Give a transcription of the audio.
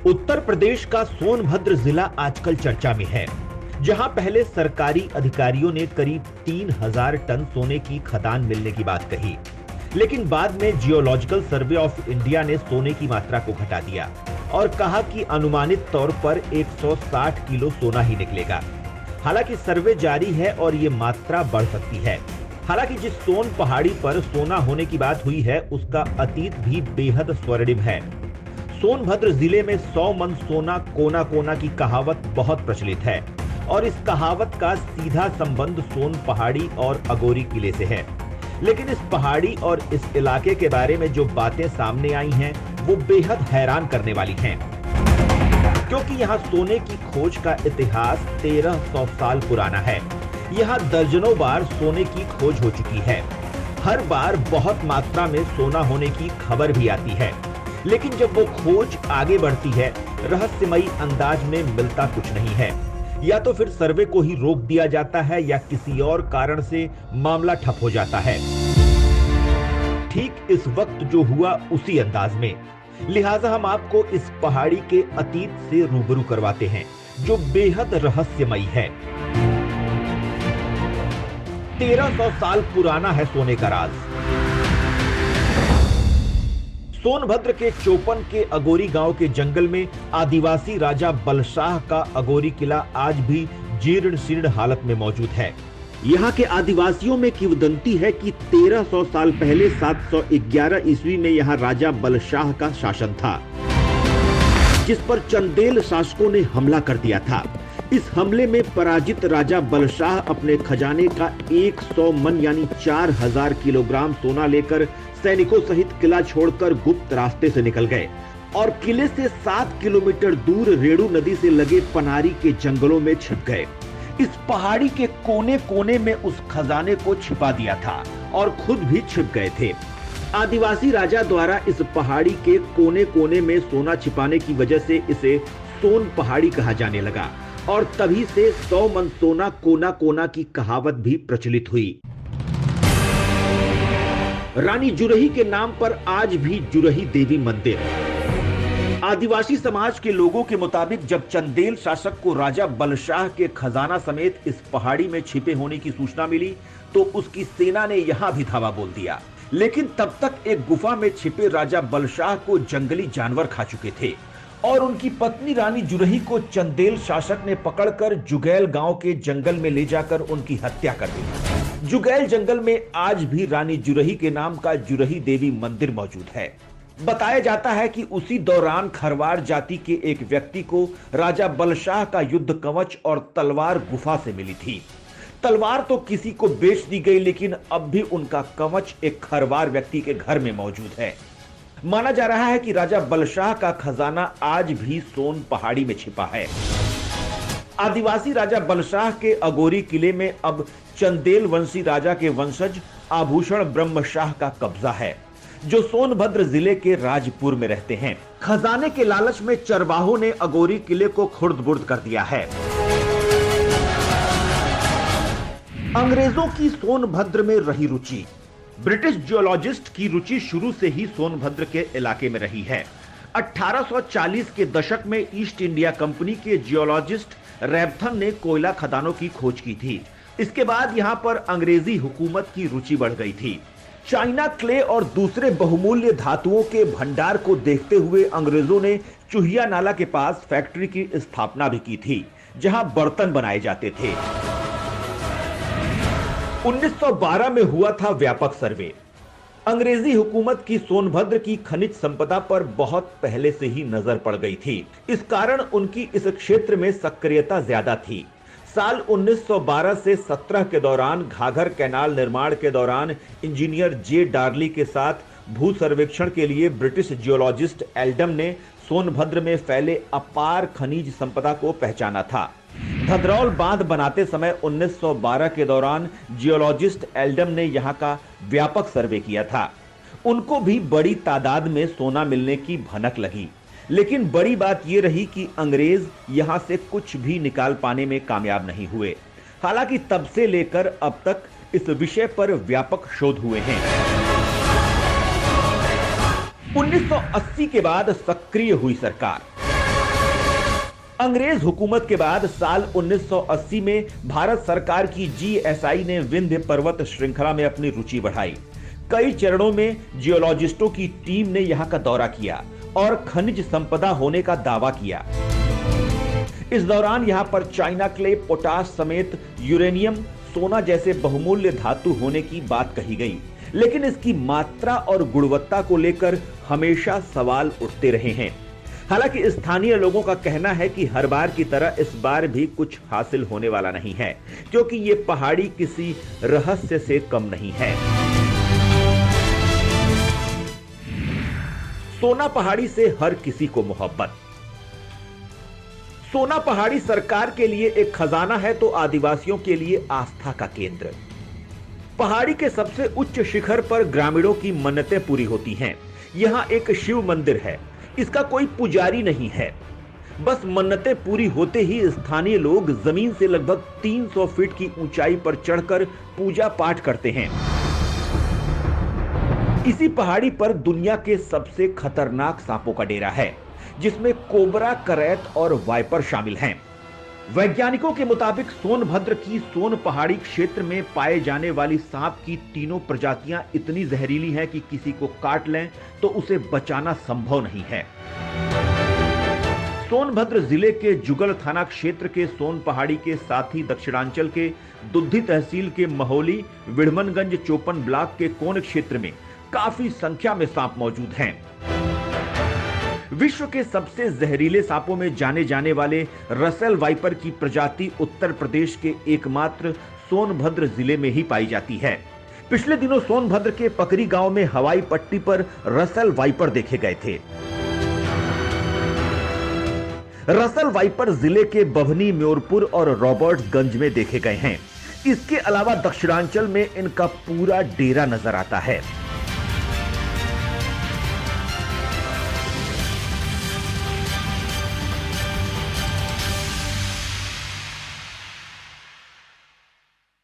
उत्तर प्रदेश का सोनभद्र जिला आजकल चर्चा में है, जहां पहले सरकारी अधिकारियों ने करीब 3000 टन सोने की खदान मिलने की बात कही, लेकिन बाद में जियोलॉजिकल सर्वे ऑफ इंडिया ने सोने की मात्रा को घटा दिया और कहा कि अनुमानित तौर पर 160 किलो सोना ही निकलेगा। हालांकि सर्वे जारी है और ये मात्रा बढ़ सकती है। हालांकि जिस सोन पहाड़ी पर सोना होने की बात हुई है, उसका अतीत भी बेहद स्वर्णिम है। सोनभद्र जिले में 100 मन सोना कोना कोना की कहावत बहुत प्रचलित है और इस कहावत का सीधा संबंध सोन पहाड़ी और अगोरी किले से है। लेकिन इस पहाड़ी और इस इलाके के बारे में जो बातें सामने आई हैं, वो बेहद हैरान करने वाली हैं, क्योंकि यहाँ सोने की खोज का इतिहास 1300 साल पुराना है। यहाँ दर्जनों बार सोने की खोज हो चुकी है। हर बार बहुत मात्रा में सोना होने की खबर भी आती है, लेकिन जब वो खोज आगे बढ़ती है, रहस्यमयी अंदाज में मिलता कुछ नहीं है। या तो फिर सर्वे को ही रोक दिया जाता है या किसी और कारण से मामला ठप हो जाता है। ठीक इस वक्त जो हुआ उसी अंदाज में, लिहाजा हम आपको इस पहाड़ी के अतीत से रूबरू करवाते हैं, जो बेहद रहस्यमयी है। 1300 साल पुराना है सोने का राज। सोनभद्र के चोपन के अगोरी गांव के जंगल में आदिवासी राजा बलशाह का अगोरी किला आज भी जीर्ण शीर्ण हालत में मौजूद है। यहाँ के आदिवासियों में किंवदंती है कि 1300 साल पहले 711 ईस्वी में यहाँ राजा बलशाह का शासन था, जिस पर चंदेल शासकों ने हमला कर दिया था। इस हमले में पराजित राजा बलशाह अपने खजाने का 100 मन यानी 4000 किलोग्राम सोना लेकर सैनिकों सहित किला छोड़कर गुप्त रास्ते से निकल गए और किले से 7 किलोमीटर दूर रेणु नदी से लगे पनारी के जंगलों में छिप गए। इस पहाड़ी के कोने कोने में उस खजाने को छिपा दिया था और खुद भी छिप गए थे। आदिवासी राजा द्वारा इस पहाड़ी के कोने कोने में सोना छिपाने की वजह से इसे सोन पहाड़ी कहा जाने लगा और तभी से 100 मन सोना कोना कोना की कहावत भी प्रचलित हुई। रानी जुरही के नाम पर आज भी जुरही देवी मंदिर। आदिवासी समाज के लोगों के मुताबिक जब चंदेल शासक को राजा बलशाह के खजाना समेत इस पहाड़ी में छिपे होने की सूचना मिली, तो उसकी सेना ने यहां भी धावा बोल दिया। लेकिन तब तक एक गुफा में छिपे राजा बलशाह को जंगली जानवर खा चुके थे और उनकी पत्नी रानी जुरही को चंदेल शासक ने पकड़कर जुगैल गांव के जंगल में ले जाकर उनकी हत्या कर दी। जुगैल जंगल में आज भी रानी जुरही के नाम का जुरही देवी मंदिर मौजूद है। बताया जाता है कि उसी दौरान खरवार जाति के एक व्यक्ति को राजा बलशाह का युद्ध कवच और तलवार गुफा से मिली थी। तलवार तो किसी को बेच दी गई, लेकिन अब भी उनका कवच एक खरवार व्यक्ति के घर में मौजूद है। माना जा रहा है कि राजा बलशाह का खजाना आज भी सोन पहाड़ी में छिपा है। आदिवासी राजा बलशाह के अगोरी किले में अब चंदेल वंशी राजा के वंशज आभूषण ब्रह्मशाह का कब्जा है, जो सोनभद्र जिले के राजपुर में रहते हैं। खजाने के लालच में चरवाहों ने अगोरी किले को खुर्द-बुर्द कर दिया है। अंग्रेजों की सोनभद्र में रही रुचि। ब्रिटिश जियोलॉजिस्ट की रुचि शुरू से ही सोनभद्र के इलाके में रही है। 1840 के दशक में ईस्ट इंडिया कंपनी के जियोलॉजिस्ट रैबथन ने कोयला खदानों की खोज की थी। इसके बाद यहां पर अंग्रेजी हुकूमत की रुचि बढ़ गई थी। चाइना क्ले और दूसरे बहुमूल्य धातुओं के भंडार को देखते हुए अंग्रेजों ने चुहिया नाला के पास फैक्ट्री की स्थापना भी की थी, जहां बर्तन बनाए जाते थे। 1912 में हुआ था व्यापक सर्वे। अंग्रेजी हुकूमत की सोनभद्र की खनिज संपदा पर बहुत पहले से ही नजर पड़ गई थी। इस कारण उनकी इस क्षेत्र में सक्रियता ज्यादा थी। साल 1912 से 17 के दौरान घाघर कैनाल निर्माण के दौरान इंजीनियर जे डार्ली के साथ भू सर्वेक्षण के लिए ब्रिटिश जियोलॉजिस्ट एल्डम ने सोनभद्र में फैले अपार खनिज संपदा को पहचाना था। भद्रौल बांध बनाते समय 1912 के दौरान जियोलॉजिस्ट एल्डम ने यहां का व्यापक सर्वे किया था। उनको भी बड़ी तादाद में सोना मिलने की भनक लगी, लेकिन बड़ी बात यह रही कि अंग्रेज यहां से कुछ भी निकाल पाने में कामयाब नहीं हुए। हालांकि तब से लेकर अब तक इस विषय पर व्यापक शोध हुए हैं। 1980 के बाद सक्रिय हुई सरकार। अंग्रेज हुकूमत के बाद साल 1980 में भारत सरकार की जीएसआई ने विंध्य पर्वत श्रृंखला में अपनी रुचि बढ़ाई। कई चरणों में जियोलॉजिस्टों की टीम ने यहां का दौरा किया और खनिज संपदा होने का दावा किया। इस दौरान यहां पर चाइना क्ले, पोटाश समेत यूरेनियम, सोना जैसे बहुमूल्य धातु होने की बात कही गई, लेकिन इसकी मात्रा और गुणवत्ता को लेकर हमेशा सवाल उठते रहे हैं। हालांकि स्थानीय लोगों का कहना है कि हर बार की तरह इस बार भी कुछ हासिल होने वाला नहीं है, क्योंकि ये पहाड़ी किसी रहस्य से कम नहीं है। सोना पहाड़ी से हर किसी को मोहब्बत। सोना पहाड़ी सरकार के लिए एक खजाना है तो आदिवासियों के लिए आस्था का केंद्र। पहाड़ी के सबसे उच्च शिखर पर ग्रामीणों की मन्नतें पूरी होती हैं। यहां एक शिव मंदिर है, इसका कोई पुजारी नहीं है। बस मन्नतें पूरी होते ही स्थानीय लोग जमीन से लगभग 300 फीट की ऊंचाई पर चढ़कर पूजा पाठ करते हैं। इसी पहाड़ी पर दुनिया के सबसे खतरनाक सांपों का डेरा है, जिसमें कोबरा, करैत और वाइपर शामिल हैं। वैज्ञानिकों के मुताबिक सोनभद्र की सोन पहाड़ी क्षेत्र में पाए जाने वाली सांप की तीनों प्रजातियां इतनी जहरीली हैं कि किसी को काट लें तो उसे बचाना संभव नहीं है। सोनभद्र जिले के जुगल थाना क्षेत्र के सोन पहाड़ी के साथ ही दक्षिणांचल के दुद्धी तहसील के महोली, विड़मनगंज, चोपन ब्लॉक के कोन क्षेत्र में काफी संख्या में सांप मौजूद हैं। विश्व के सबसे जहरीले सांपों में जाने जाने वाले रसेल वाइपर की प्रजाति उत्तर प्रदेश के एकमात्र सोनभद्र जिले में ही पाई जाती है। पिछले दिनों सोनभद्र के पकरी गांव में हवाई पट्टी पर रसेल वाइपर देखे गए थे। रसेल वाइपर जिले के बभनी, म्योरपुर और रॉबर्ट्सगंज में देखे गए हैं। इसके अलावा दक्षिणांचल में इनका पूरा डेरा नजर आता है।